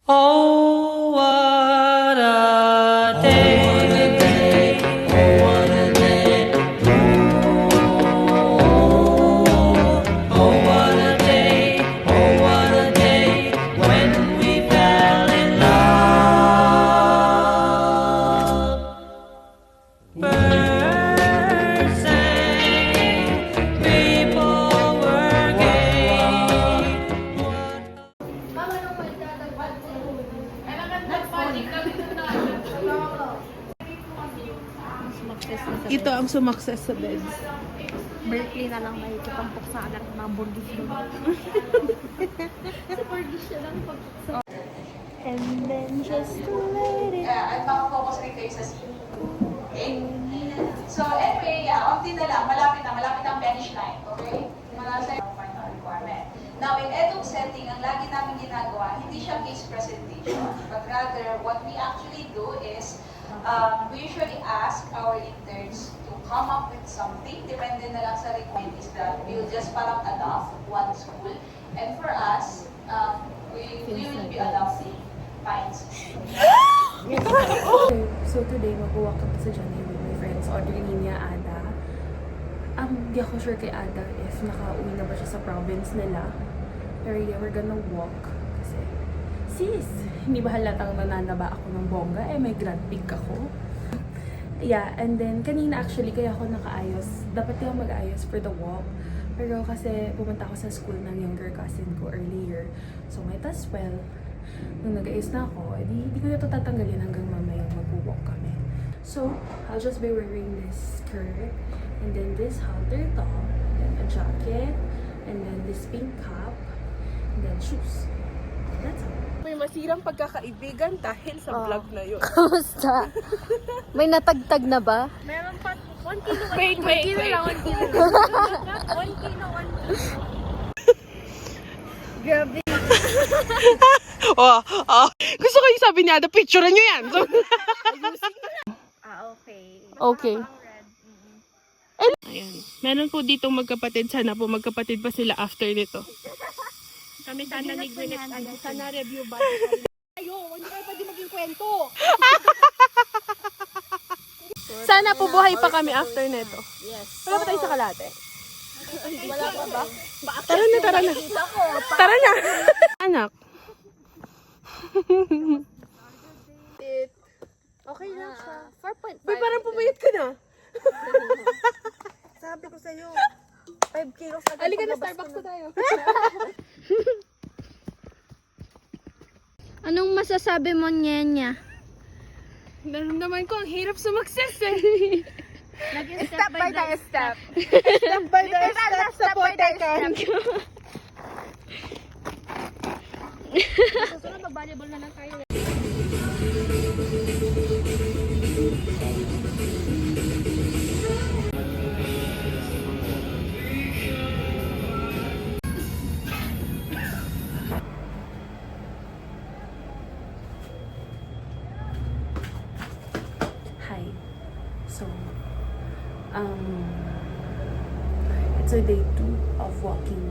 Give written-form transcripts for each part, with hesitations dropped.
Oh, what a day. Oh, what a day. Oh, what a day. Oh, what a day when we fell in love. Birds sang, people were gay. Ito ang sumakses sa beds. Berkeley na lang nakikitampok sa anak ng burgis doon. Sa burgis siya lang pagpuksa. And then just to let it. At makafocus rin kayo sa scene. Okay? So anyway, onti na lang, malapit ang finish line. Okay? Manasa yung final requirement. Now, in eduk setting, ang lagi namin ginagawa, hindi siya case presentation, but rather, what we actually do is, we usually ask our interns to come up with something, depende na lang sa requirements that we'll just parang adopt one school. And for us, we will be adopting Pines. So today, mag-walk kami sa Johnny with my friends, Audrey, Nina, Ada. Di ako sure kay Ada if nakauwi na ba siya sa province nila. Pero yeah, we're gonna walk. Kasi, sis, hindi ba halatang nananaba ako ng bongga? May grand peak ako. Yeah, and then, kanina actually, kaya ako nakaayos. Dapat yung mag-ayos for the walk. Pero kasi, pumunta ako sa school ng younger cousin ko earlier. So, might as well. Nung nag-ayos na ako, di ko ito tatanggalin hanggang mamayang mag-walk kami. So, I'll just be wearing this skirt, and then this halter top, then a jacket, and then this pink cap, and then shoes. That's all. May masirang pagkakaibigan dahil sa vlog na yun. Kamusta? May natagtag na ba? Meron pa 1 kilo. Wait. 1 kilo. 1 kilo. Grabe. Gusto ko yung sabi niya, picturean nyo yan. So, Okay. okay. Ayan. Meron po ditong magkapatid. Sana po magkapatid pa sila after nito. Kami sana ni Gwyneth. Sana review ba? Ayo, hindi kayo pwede maging kwento. Sana po buhay pa kami after nito. Yes. Wala pa tayo sa kalate. Wala pa ba? Tara na. Tara na. Anak. Okay lang siya. 4.5. Uy, parang pumayat ka na. Sabi ko sa'yo, 5 kilos agad. Halika na, Starbucks na tayo. Anong masasabi mo niya? Naramdaman ko, ang hirap sumakses eh. Step by step. Step by step, supporter ka. Susunod, mag-volleyball na lang tayo. Hi. So, it's a day 2 of walking.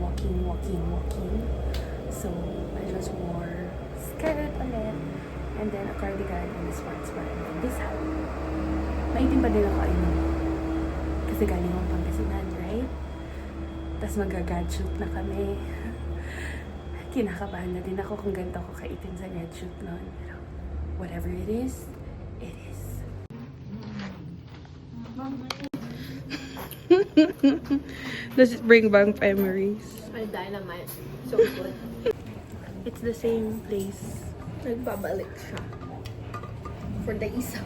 So, I just wore skirt ulit, and then a cardigan and a sports bra, and then this hat. Maitim pa din ako, I know. Kasi galing akong Pangasinan, right? Tapos mag-gradshoot na kami. Kinakabahan na din ako kung ganito ako kaitim sa gradshoot noon. Pero, whatever it is, it is. Does it bring back memories? Ay, dynamite. So good. It's the same place. Nagbabalik siya. For the isa.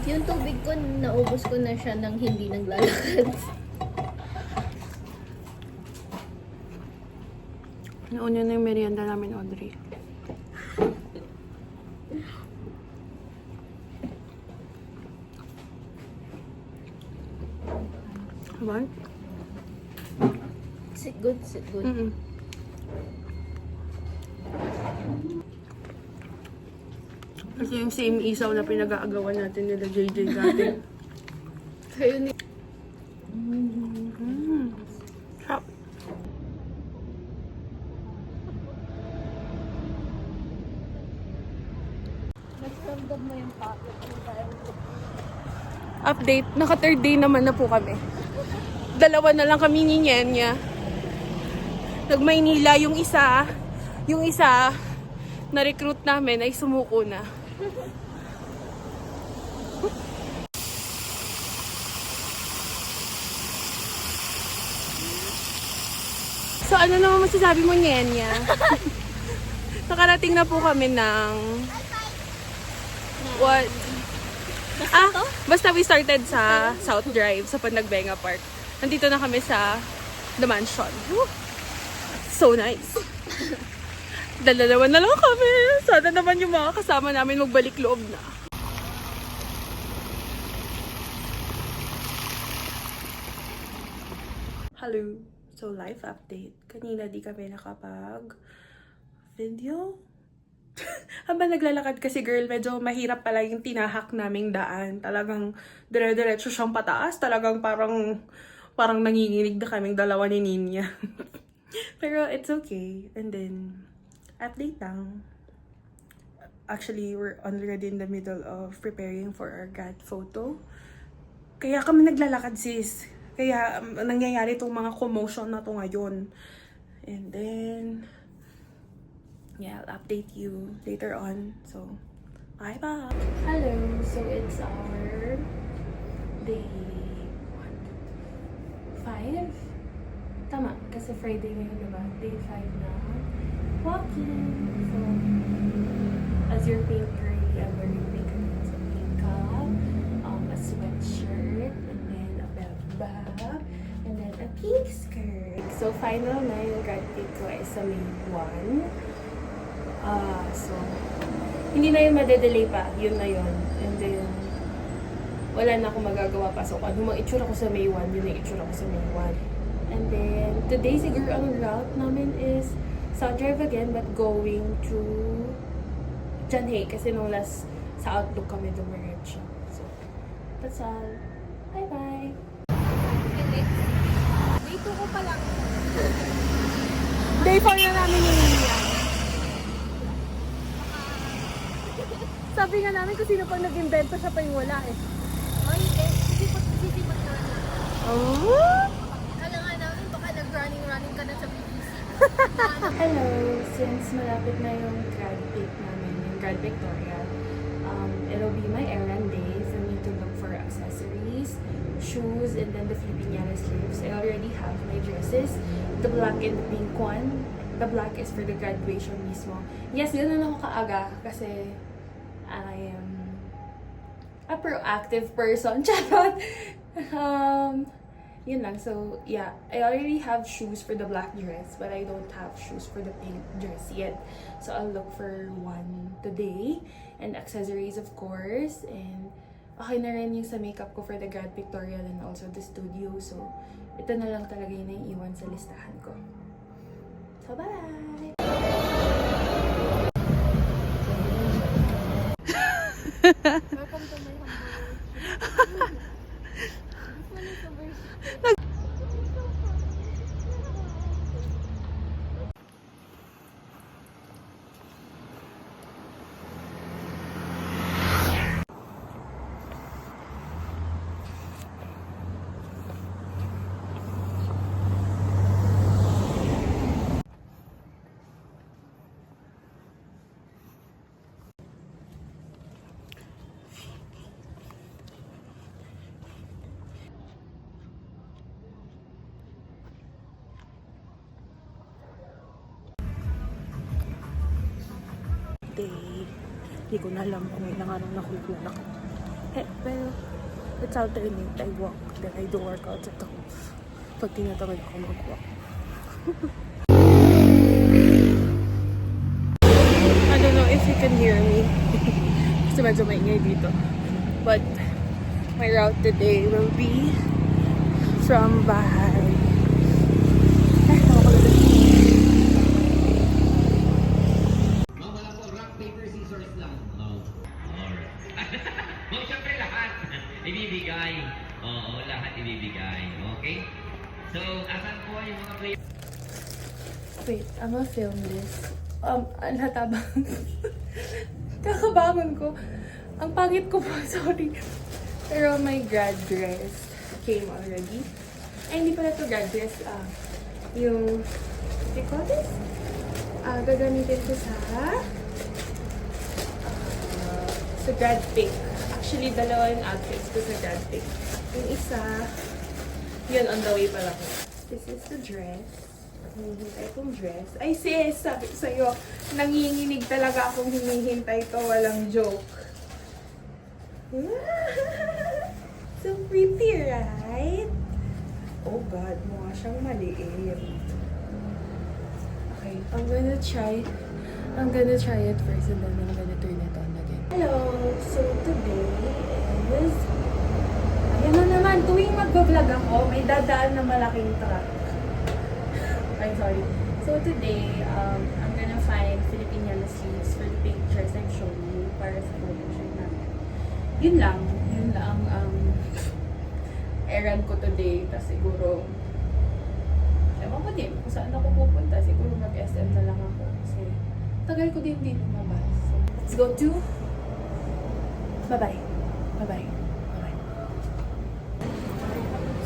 Yung tubig ko, naubos ko na siya nang hindi naglalakad. Nauna na yung merienda namin, Audrey. What? Sit good. Mm-mm. Kasi yung same isaw na pinag-aagawan natin nila JJ dati. Kayo ni... Sarap. Likod mo yung pocket. Update, naka third day naman na po kami. Dalawa na lang kami ni Nyenya. Nag-Maynila yung isa na recruit namin ay sumuko na. So ano naman masasabi mo, Nyenya? Nakarating na po kami ng what? Basta we started sa South Drive, sa Panagbenga Park. Nandito na kami sa The Mansion. Woo! So nice. Dalawa na lang kami. Sana naman yung mga kasama namin magbalik loob na. Hello. So life update. Kanina di kami nakapag video. Habang naglalakad kasi girl, medyo mahirap pala yung tinahak naming daan. Talagang dire-diretso siyang pataas. Talagang parang nanginginig na kaming dalawa ni Ninya. Pero it's okay. And then, update lang. Actually, we're already in the middle of preparing for our grad photo. Kaya kami naglalakad sis. Kaya nangyayari itong mga commotion na to ngayon. And then, yeah, I'll update you later on. So, bye-bye. Hello. So, it's our day 5? Tama, kasi Friday ngayon, diba? Day 5 na walking. So, as your pink girl, I'm wearing pink makeup, a sweatshirt, and then a belt bag, and then a pink skirt. So, final na yung grad pic ko ay sa May 1. So, hindi na yun madedelay pa. Yun na yun. And then, wala na akong magagawa pa. So, ano mang itsura ko sa May 1, yun yung itsura ko sa May 1. And then, today siguro ang route namin is South Drive again, but going to Janhay. Kasi nung last sa Outlook kami dumiretso. So, that's all. Bye-bye! Day 2 ko pa lang. Day 4 na namin yung India. Sabi nga namin kung sino pa nag-invento, siya pa yung wala eh. Oh, hindi. Sisipot na lang. Oh! Alam nga namin, baka nag-running ka na sa BBC. Hello! Since malapit na yung grad pic namin, yung grad pictorial, it'll be my errand day for me to look for accessories, shoes, and then the Filipiniana sleeves. I already have my dresses, the black and the pink one. The black is for the graduation mismo. Yes, ganun ako kaaga kasi I am a proactive person. Charot! Yun lang. So, yeah. I already have shoes for the black dress, but I don't have shoes for the pink dress yet. So, I'll look for one today. And accessories, of course. And, okay na rin yung sa makeup ko for the grad pictorial and also the studio. So, ito na lang talaga yung naiiwan sa listahan ko. So, bye! Welcome to my humble. Hindi ko na alam kung ilang araw na kulak. Pero, it's alternate. I walk, then I do workouts at home. Pag tinatawag ako mag-walk. I don't know if you can hear me. Kasi medyo maingay dito. But, my route today will be from bahay. Oh, syempre lahat ibibigay. Oo, lahat ibibigay. Okay? So, asan po yung mga players? Wait, I'm gonna film this. Ang hatabang. Kakabangon ko. Ang pangit ko po, sorry. Pero my grad dress came already. Ay, hindi pala to grad dress. Yung, what do you call this? Gagamitin ko sa grad pick. Actually, dalawa yung outfits ko sa grad pick. Yung isa, yun, on the way pa lang. This is the dress. Hinihintay kong dress. Ay sis, sabi ko sa'yo, nanginginig talaga akong hinihintay to. Walang joke. So pretty, right? Oh God, mukha siyang maliit. Okay, I'm gonna try it first and then I'm gonna turn it on again. Hello! So today is... Ayan na naman, tuwing mag-vlog ako, may dadaan na malaking truck. I'm sorry. So today, I'm gonna find Filipiniana seeds for the pictures I'm showing you para sa photoshoot natin. Yun lang ang errand ko today. Tapos siguro, ewan ko din kung saan ako pupunta. Siguro mag-SM na lang ako. Kasi tagal ko din lumabas. So, let's go to... Bye-bye. Bye-bye. Bye-bye.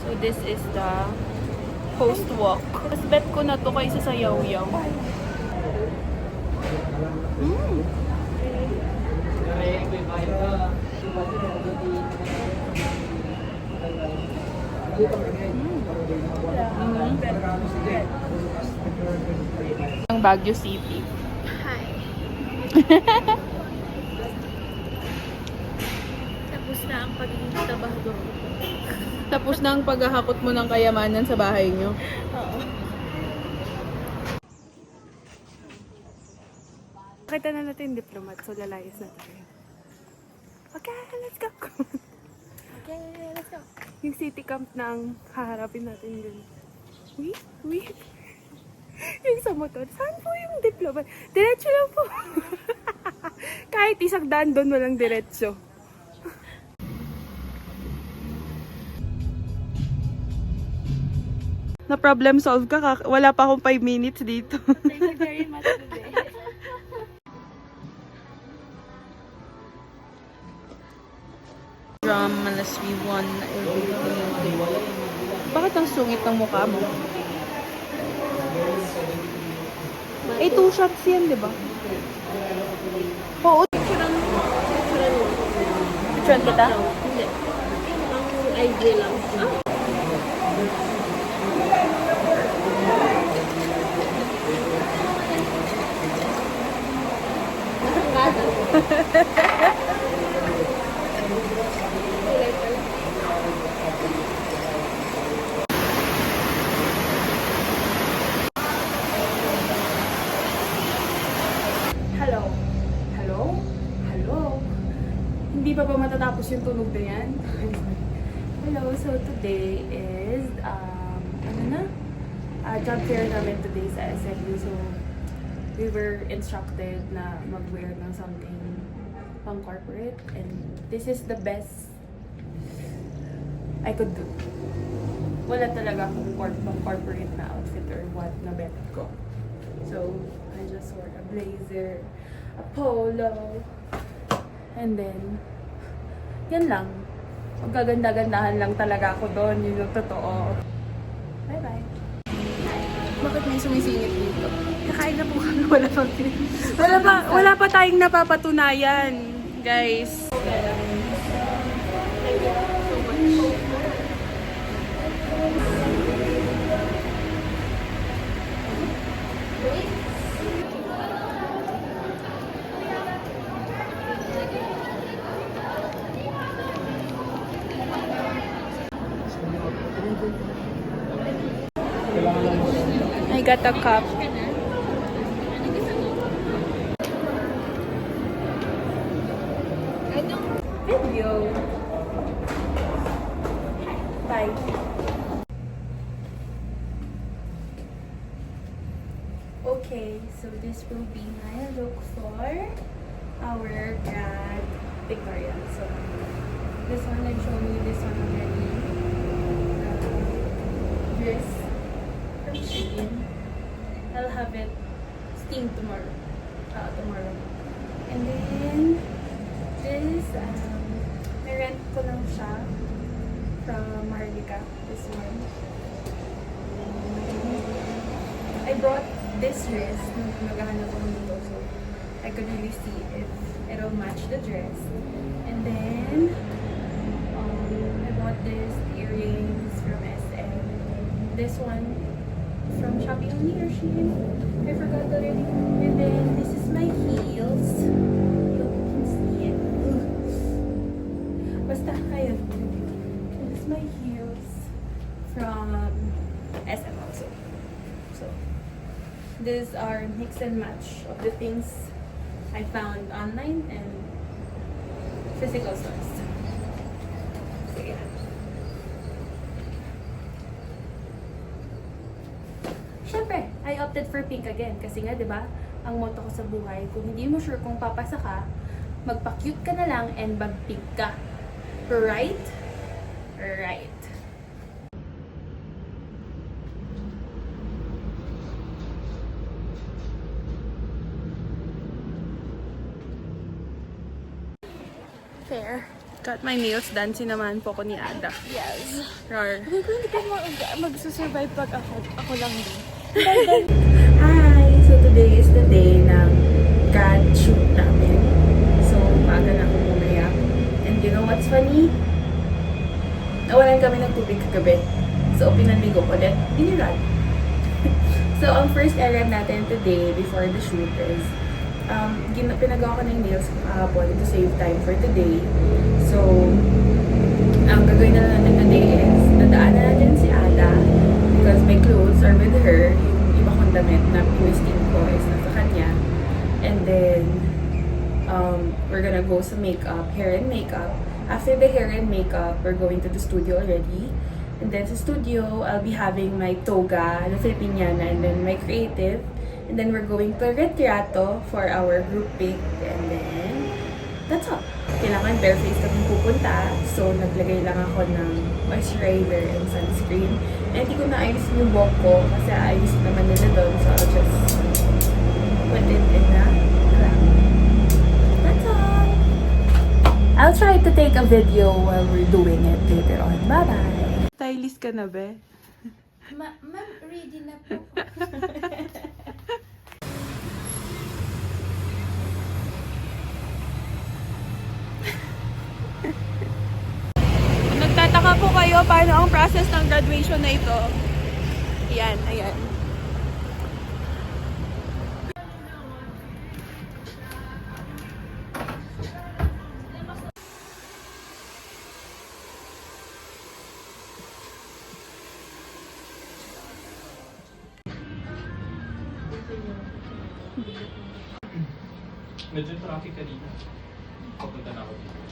So this is the post walk. Mas bet ko na to kaysa sa yaw-yaw. Ang Baguio City. Hi. Tapos na ang pagiging tabahdo. Tapos na ang paghahakot mo ng kayamanan sa bahay nyo. Oo. Pakita na natin yung diplomat, so lalayas na tayo. Okay, let's go! Okay, let's go. Yung city camp na ang haharapin natin dun. Wait. Yung sa motor. Saan po yung diplomat? Diretso lang po. Kahit isang daan doon, walang diretso. Na problem solve ka, wala pa akong 5 minutes dito. Thank you very much today. From Malaswi 1 everything. Bakit ang sungit ng mukha mo? Eh, 2 shots yan, di ba? Oo. Picturean kita? Hindi. Ang IG lang. Hello? Hindi pa ba matatapos yung tunog na yan? Hello, so today is, job fair namin today sa SMU. So, we were instructed na mag-wear ng something pang corporate, and this is the best I could do. Wala talaga akong pang corporate na outfit or what na bet ko. So, I just wore a blazer, a polo, and then, yan lang. Magaganda-gandahan lang talaga ako doon, yun yung totoo. Bye-bye. Bakit may sumisingit dito? Kakain na po kami. Wala pang Wala pa tayong napapatunayan, guys. I got a cup. Video. Bye. Okay, so this will be my look for our grad pictorial. So this one I've shown you this one already. Dress from Shein. I'll have it steamed tomorrow. And then This, may-rent ko lang siya from Maharlika, this one. I brought this dress nung naghahanap ako nito, so I could really see if it'll match the dress. And then, I bought this earrings from SM. This one from Shopee only or Shein. I forgot already. And then, this is my heels. I hope you can see it. Basta, ayun. This is my heels from SM also. So, these are mix and match of the things I found online and physical stores. So, yeah. Siyempre, I opted for pink again kasi nga, di ba, ang motto ko sa buhay, kung hindi mo sure kung papasa ka, magpa-cute ka na lang and mag-pink ka. Right? Right. Fair. Got my nails done. Sinamahan po ko ni Ada. Yes. Rar. Hindi ko magsusurvive pag ako lang din. Hi! So today is the day ng grad shoot namin. So, maaga na ako bumaya. And you know what's funny? Nawalan kami ng tubig kagabi. So, pinanligo ko ulit. Binirad. So, ang first errand natin today before the shoot is pinagawa ko ng nails kahapon to save time for today. So, ang gagawin na lang natin today is dadaanan natin si Ada because my clothes are with her. Yung iba kong damit na pinistin ko is nasa kanya. And then, we're gonna go sa makeup, hair and makeup. After the hair and makeup, we're going to the studio already. And then sa studio, I'll be having my toga, the Filipiniana, and then my creative. And then we're going to Retrato for our group pic. And then, that's all. Kailangan bare-face kami pupunta. So, naglagay lang ako ng moisturizer and sunscreen. And hindi ko naayos yung buhok ko kasi ayos naman nila doon. So, I'll just put it in the clamp. That's all. I'll try to take a video while we're doing it later on. Bye-bye! Stylist ka na, be? Ma'am, ready na po. Kung nagtataka po kayo paano ang process ng graduation na ito, ayan, ayan. Medyo traffic kanina. Papunta na ako dito.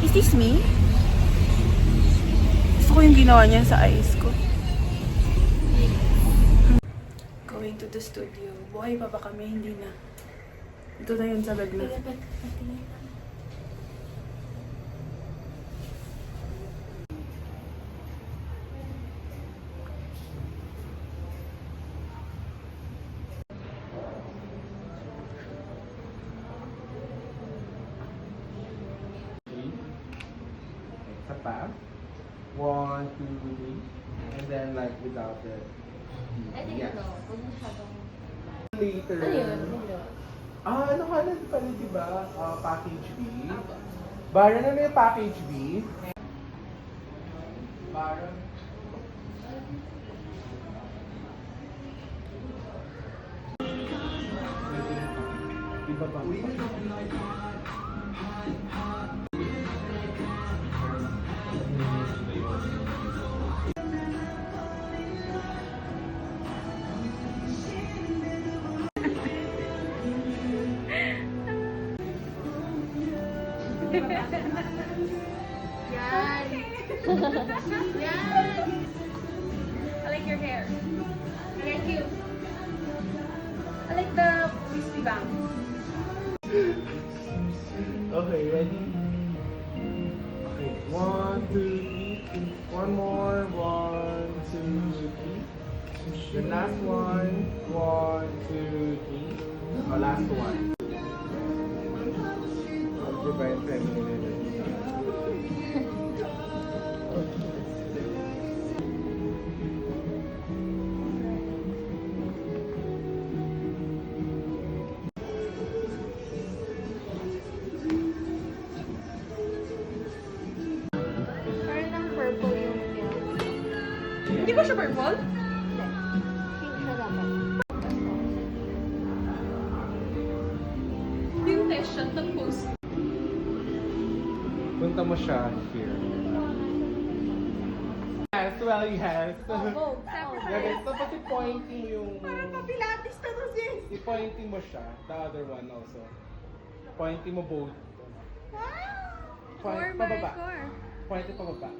Is this me? Gusto ko yung ginawa niya sa eyes ko. Going to the studio. Buhay pa ba kami? Hindi na. Ito na yun sa bag na. Sa pa. 1, 2, 3. And then like without it. Yes. Later. Ano ka na pala, diba? Package B. Baron, ano yung package B? Baron. Iba pa. I like your hair. Thank you. like the crispy bang. Okay, ready? Okay, 1, 2, 3. One more. 1, 2, 3. The last one. 1, 2, 3. Oh, last one. I'll provide family. Parang ng purple yung film. Hindi ba siya purple? Hindi. Pink siya dapat. Yung test siya, tapos. Punta mo siya here. Yes, well, yes. Oh, Yeah, guys, dapat i-pointing mo yung... Pilates na to sis! I-pointing mo siya. The other one also. Pointing mo both. Point, pababa. Pointing pababa.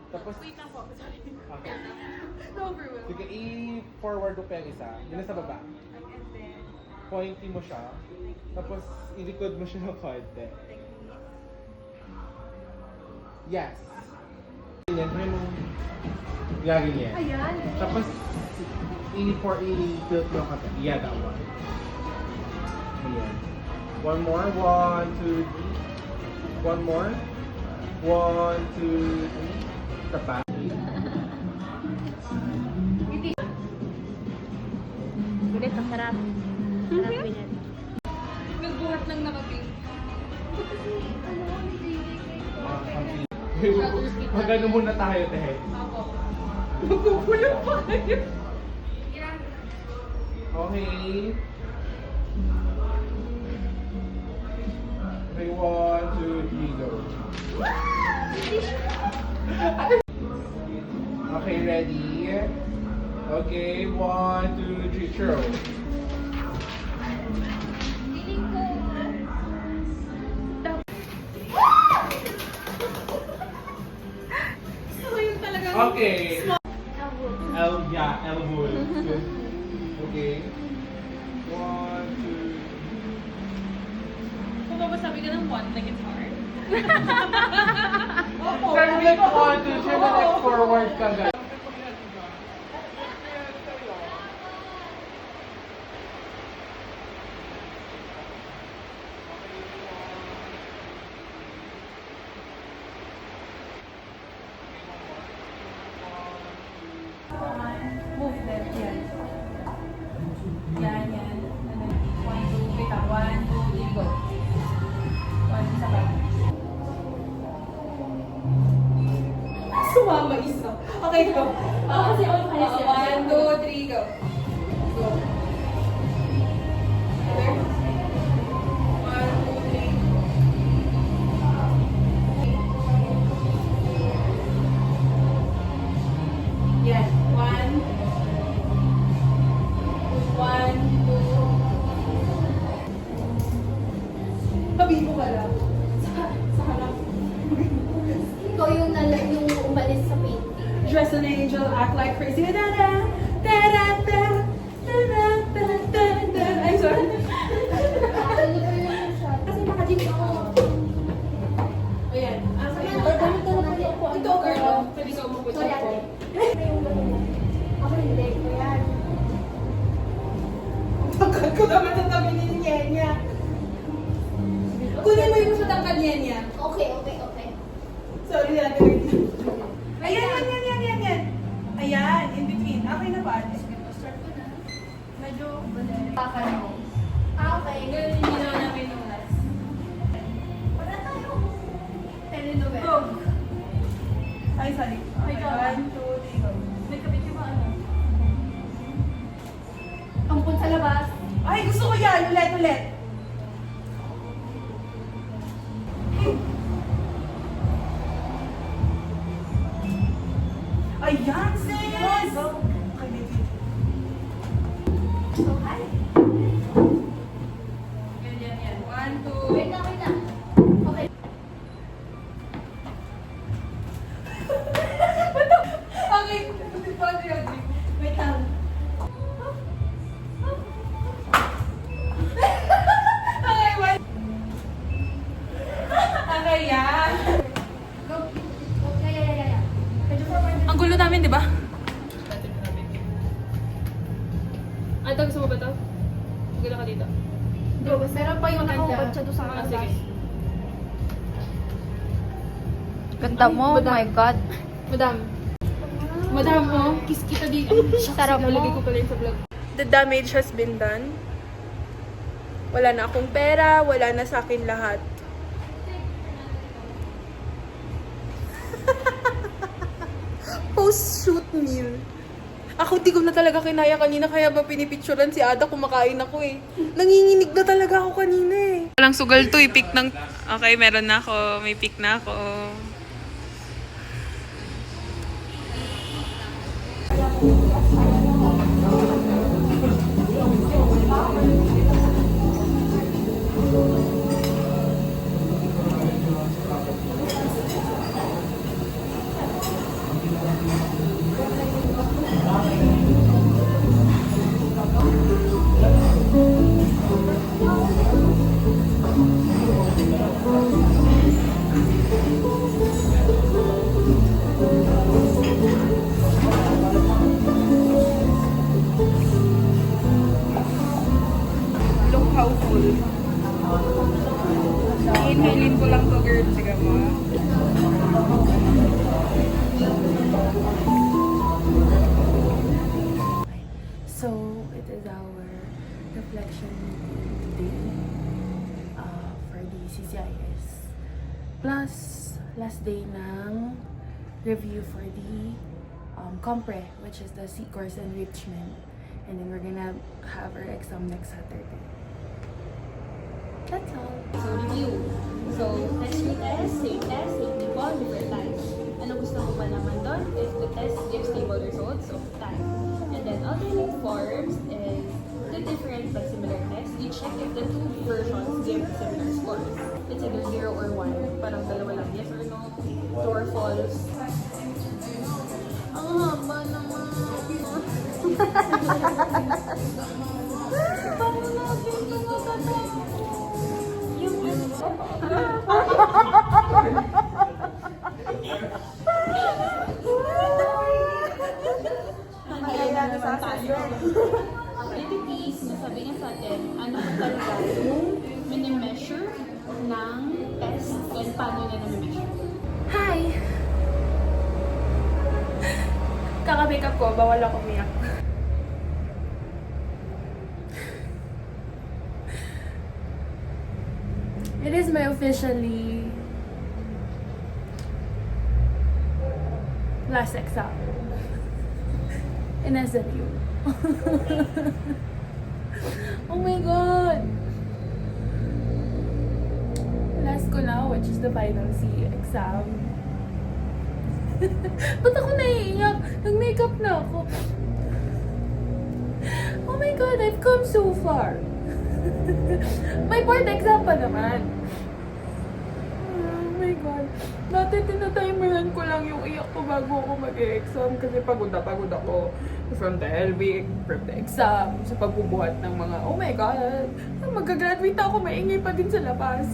Tapos... Wait lang po, sorry. Okay. No, overwhelmed. Sige, i-forward mo pa yung isa. Yun na sa baba. And then, Pointing mo siya. Tapos, i-record mo siya ng konti. Yes. Ganyan, try mo. Yeah, ganyan. ayan. Tapos, i-tilt mo ka. Yeah, that one. Ayan. One more. 1, 2, 3. One more. 1, 2, 3. Isa pa. Ulit, ang sarap. Sarap pinat. Nagbuhat ng nakapink. Magano muna tayo, Tehe. Ako. Magpupulong pa kayo. Okay. Okay, 1, 2, 3, go. Okay, ready? Okay, 1, 2, 3, throw. So yun talaga. Okay. Elbow. Okay. 1, 2. Kung mabasabi ka ng one, like it's hard. Then like 1, 2, 3, then like forward ka guys. Move left, yan. Yan. And then, 1, 2, wait lang. 1, 2, 3, go. 1, isa pa. Sumama isa. Okay, go. Kasi all kaya siya. 1, 2, 3, go. Go. Other. 1, 2, 3. Yan. 1, 2. Tabi mo ka lang. Sa harap. Ikaw yung umalis sa painting. Dress an angel, act like crazy. Da-da, da-da-da, da-da-da-da-da. Ay, sorry. Kasi naka-jeep ako. Ayan. Ito, Ito, girl. Pwede ka umupo Sorry, dyan po. ate. Ako hindi. Ayan. Tangkad ko naman sa tabi ni Nyenya. Kunin mo yung sa tangkad Nyenya. Okay. Sorry na lang. Ayan. Ayan, in between. Okay na ba? Start ko na. Medyo bakan mo. Okay. Ganun yung ginawa namin nung last. Wala tayo. Telenovela. Go. Ay, sorry. Okay, 1, 2, 3, go. May kapit yung mga ano. Ampun sa labas. Ay, gusto ko yan. Ulit. Ayan, sis! Okay, baby. So, hi. Yan. 1, 2. Wait lang. Okay. Okay, Audrey. Wait lang. na namin, di ba? Ito, gusto mo ba ito? Maganda ka dito. Go, meron pa yung nakaubat siya doon sa Ah, sige. Ganda mo, oh my God. Madam. Madam, oh, kiss kita dito. Sarap mo. Nalagay ko pala yun sa vlog. The damage has been done. Wala na akong pera, wala na sa akin lahat. Post-shoot meal. Ako di ko na talaga kinaya kanina, kaya ba pinipicturean si Ada kumakain ako eh. Nanginginig na talaga ako kanina eh. Walang sugal to, i-pick ng... Okay, meron na ako. May pick na ako. Look how full. Inhalin ko lang to, girl. Sige mo. So, it is our reflection meeting today for the CCIS. Plus, last day ng review for the Compre, which is the C course enrichment. And then we're gonna have our exam next Saturday. That's all. So, review. So, same people, different times. Ano gusto mo ba naman doon? If the test gives stable results of time. And then, alternate forms is two different but similar tests. You check if the two versions give similar scores. It's either 0 or 1. Parang dalawa lang, yes or no, true or false. Ang haba naman. Paano natin ito matatapos? Yung activities na sabi nga sa atin, ano ba talaga yung mini-measure ng test and paano na nami-measure? Hi! Kaka-makeup ko, bawal ako umiyak. It is my officially last exam in SMU. Oh my God! Last ko na, which is the final C exam. Ba't ako naiiyak? Nag-makeup na ako. Oh my God, I've come so far. May board exam pa naman. Oh my God. Dati tinatimeran ko lang yung iyak ko bago ako mag-exam kasi pagod ako from the LB, from the exam, sa pagbubuhat ng mga, oh my God, mag-graduate ako, maingay pa din sa labas.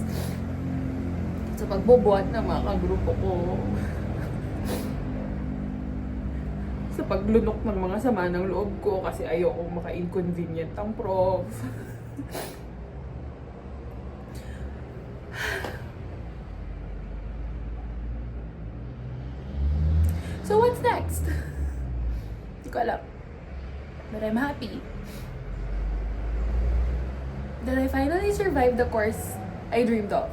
Sa pagbubuhat ng mga kagrupo ko. Sa paglunok ng mga sama ng loob ko kasi ayoko maka-inconvenient ang prof. So what's next? Hindi ko alam. But I'm happy that I finally survived the course I dreamed of.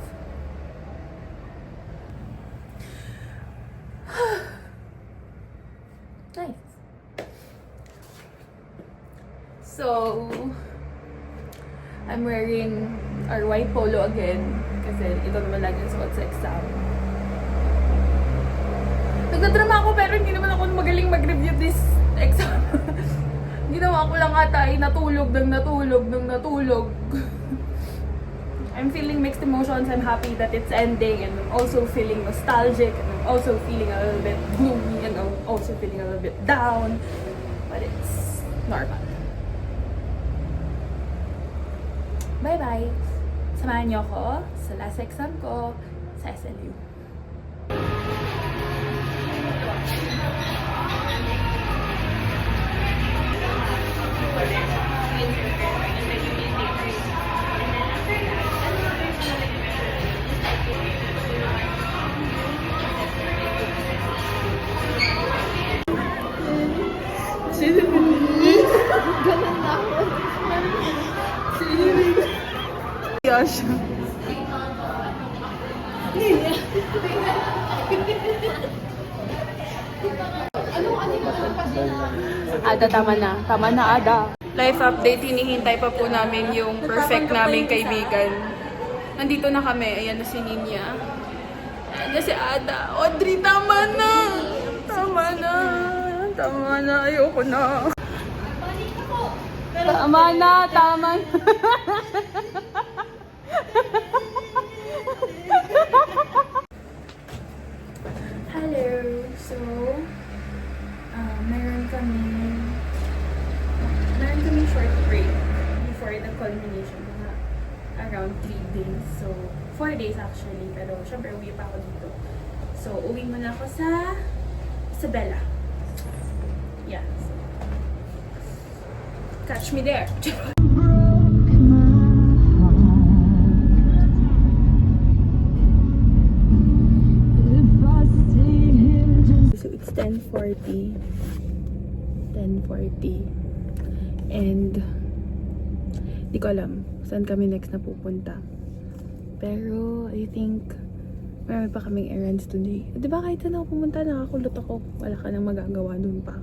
Nice. So, I'm wearing our white polo again kasi ito naman lagi yung suot sa exam. Nagdadrama ako pero hindi naman ako magaling mag-review this exam. Ginawa ko lang ata ay natulog. I'm feeling mixed emotions. I'm happy that it's ending and I'm also feeling nostalgic and I'm also feeling a little bit gloomy and I'm also feeling a little bit down. But it's normal. Bye-bye! Samahan niyo ako sa last exam ko sa SLU. gosh. Ada, tama na. Tama na, Ada. Life update, hinihintay pa po namin yung perfect naming kaibigan. Nandito na kami. Ayan na si Ninya. Ayan na si Ada. Audrey, tama na! Tama na. Tama na. Ayoko na. Tama na. Tama na. Hello. So, meron kami short break before the culmination, mga around 3 days. So, 4 days actually, pero syempre uwi pa ako dito. So, uwi muna ako sa Isabela. Yeah. So, catch me there. So, it's 10:40. 10:40. And di ko alam saan kami next na pupunta. Pero I think marami pa kaming errands today. Di ba kahit saan ako pumunta, nakakulot ako. Wala ka nang magagawa dun pa.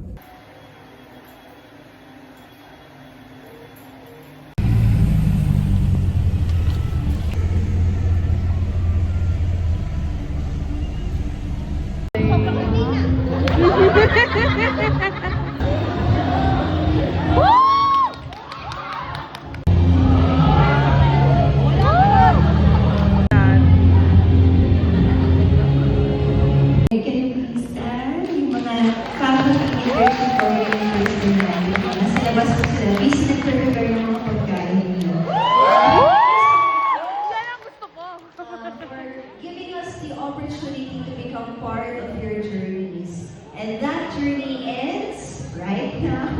Giving us the opportunity to become part of your journeys. And that journey ends right now.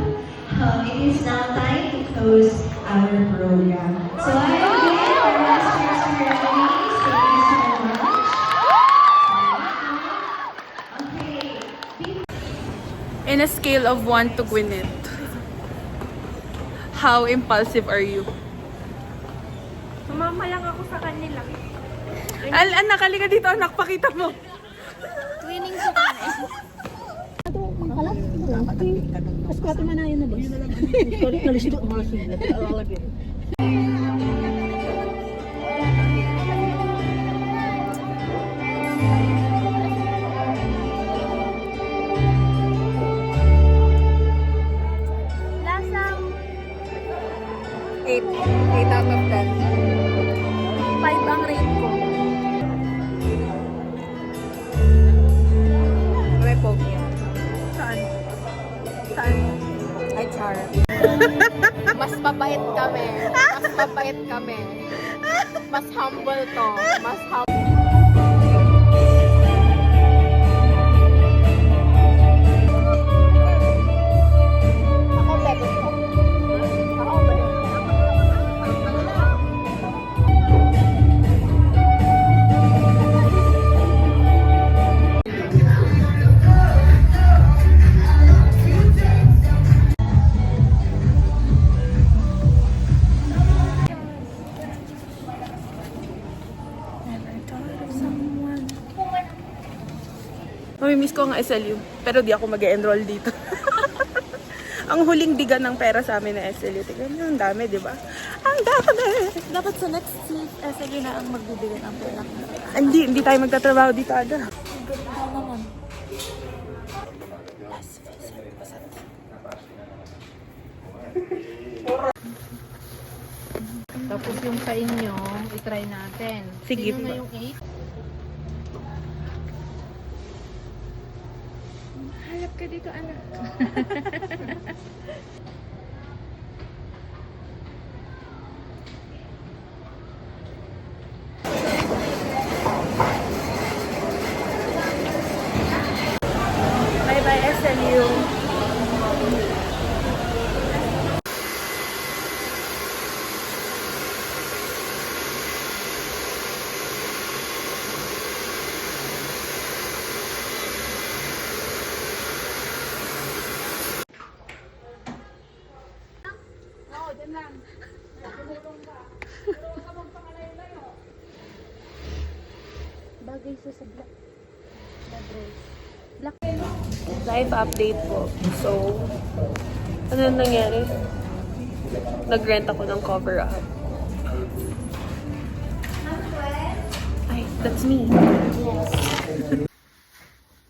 It is now time to close our program. So I again, our Master Ceremonies, thank you so much. Okay. In a scale of 1 to Gwyneth, how impulsive are you? Sumama lang ako sa kanila. Anak, halika dito anak, pakita mo. Twinning ko kami. Lasang 8 out of 10. 5 ang rate ko. May poke yan. Saan? Saan? Ay, char. Mas mabait kami. Mas mabait kami. Mas humble to. Mas humble. Ako, bebo ko. Ako, bebo ko. Mamimiss ko ang SLU, pero di ako mag-enroll dito. Ang huling diga ng pera sa amin na SLU. Tignan nyo, ang dami, di ba? Ang dami! Dapat sa next week, SLU na ang magbibigay ng pera. Hindi tayo magtatrabaho dito, Ada. Ganda naman. Tapos yung sa inyo, itry natin. Sige. Sino na yung 8? Halap ka dito, anak. Bye-bye, SLU. Live update po. So, ano nangyari? Nag-rent ako ng cover up. Ay, that's me.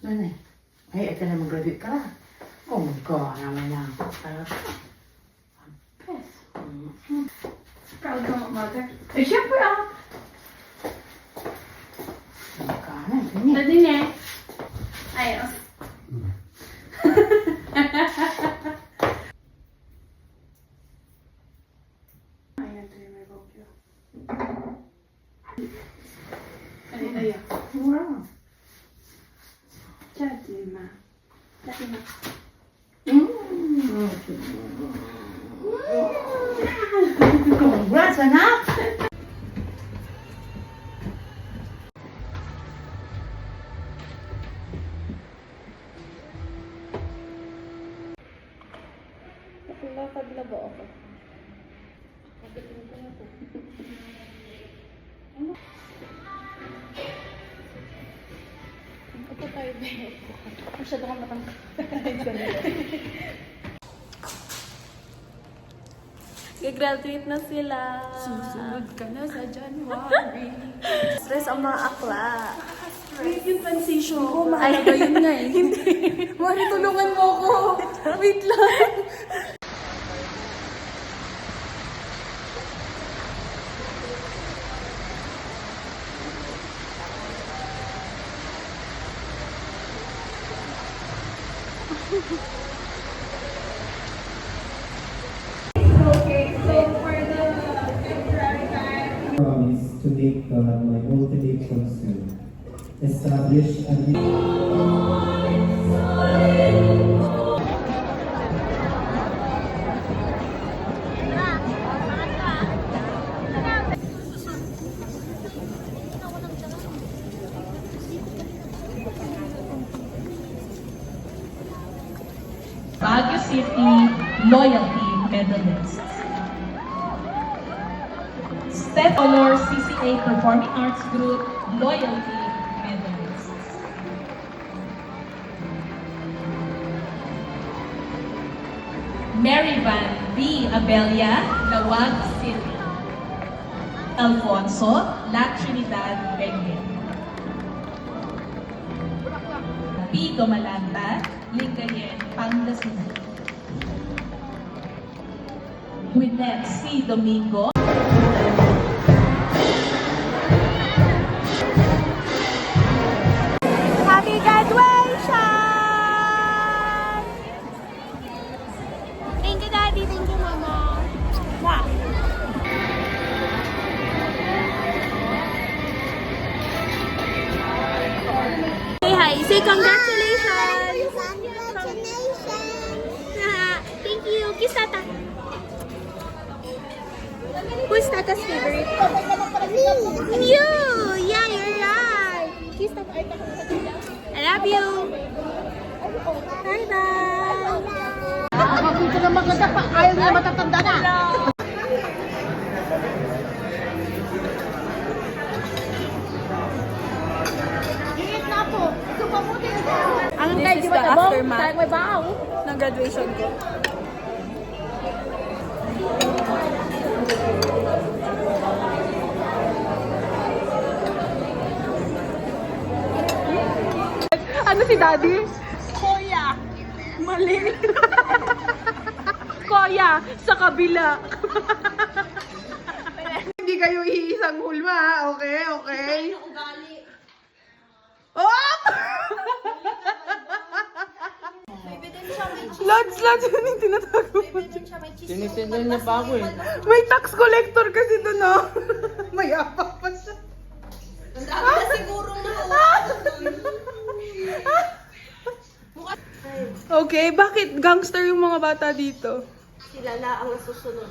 Ano eh? Ay, ito na mag-graduate ka na. Oh my God, naman lang. Proud ka mo, mother? Eh, syempre ah! Kanan, ganyan. Pwede niya. Ayos. Wow. Congrats, anak! Lakad na ba ako? Ito tayo ba? Masyado kang matangkad. Gagraduate na sila. Susunod ka na sa January. Stress ang mga akla. Wait, yung transition ko, mahalaga yun nga eh. Hindi. Mari, tulungan mo ako. Wait lang. Promise to make God my ultimate concern. Establish a Baguio City Loyalty Medalists. Step Honor CCA Performing Arts Group Loyalty Medalists. Mary Van V. Abelia, Lawag City. Alfonso La Trinidad Benguet. P. Gomalanta, Lingayen, Pangasinan. Winnet C. Domingo. Happy graduation! Thank you, Daddy. Thank you, Mama. Mwah. Say hi. Say congratulations. Thank you. Kiss Tata. Who's Tata's favorite? You. Yeah, you're right. Kiss Tata. I love you. Bye-bye. Dito na maganda pa, ayaw na matatanda na. Ingat na po. Ito pa mo din. This is the aftermath ng graduation ko. Ano si Daddy? Koya. Mali. Koya, sa kabila. Hindi kayo iisang hulma, ha? Okay, okay. Oh! Lods, yun yung tinatago mo. Tinitindan niya pa ako eh. May tax collector kasi doon, no? Mayabang pa siya. Okay, bakit gangster yung mga bata dito? Sila na ang susunod.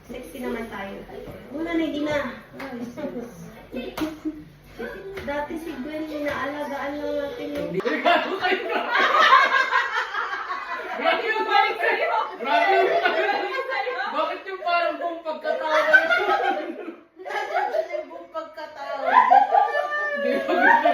Sexy naman tayo. Una na, hindi na. Dati si Gwen, inaalagaan lang natin yung... Grabe yung balik sa'yo! Grabe yung balik sa'yo! Bakit yung parang buong pagkatawa? Yung buong pagkatao.